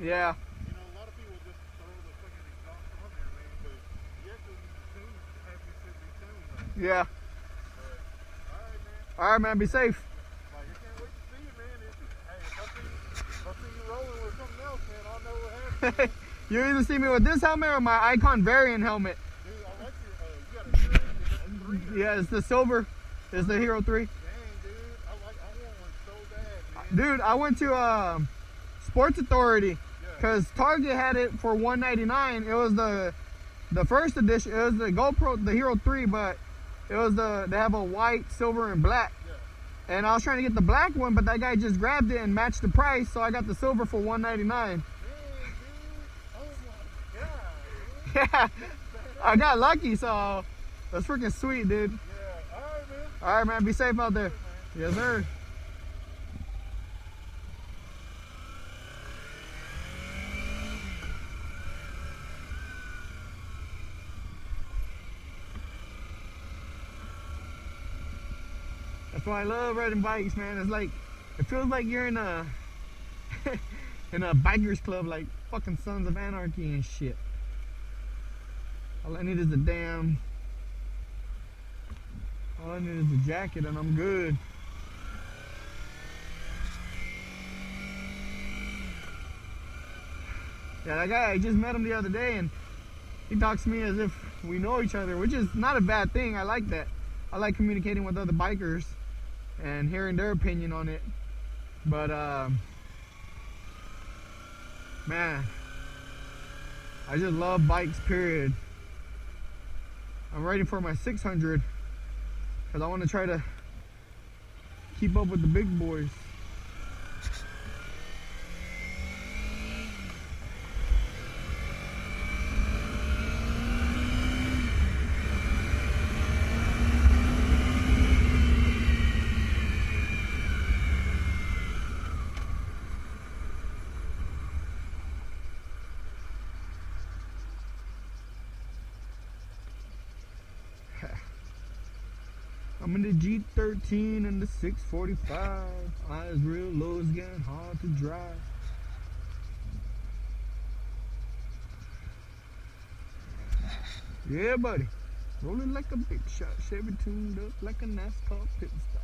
Yeah. You know, a lot of people just throw the fucking exhaust on there, man, but you actually need to tune, have your shit retuned, though. Yeah. But, alright, man. Alright, man. Be safe. Like, I can't wait to see you, man. Hey, if I see you rolling with something else, man, I'll know what happened. You either see me with this helmet or my Icon Variant helmet. Dude, I like your, you got a Hero? Is that 3? Yeah, it's the silver. It's the Hero 3. Dang, dude. I want one so bad, man. Dude, I went to Sports Authority because Target had it for $199. It was the first edition. It was the GoPro, the Hero 3, but it was they have a white, silver, and black. Yeah. And I was trying to get the black one, but that guy just grabbed it and matched the price, so I got the silver for $199. Dang, dude. Oh my God. Yeah, I got lucky, so that's freaking sweet, dude. Yeah. Alright, man. Alright, man. Be safe out there. Hey, Yes, sir. That's why I love riding bikes, man. It's like, it feels like you're in a in a bikers club, like fucking Sons of Anarchy and shit. All I need is all I need is a jacket and I'm good. Yeah, that guy, I just met him the other day and he talks to me as if we know each other, which is not a bad thing. I like that. I like communicating with other bikers and hearing their opinion on it. But man, I just love bikes, period. I'm ready for my 600 because I want to try to keep up with the big boys. I'm in the G13 and the 645. Eyes real low, it's getting hard to drive. Yeah, buddy. Rolling like a big shot. Chevy tuned up like a NASCAR pit stop.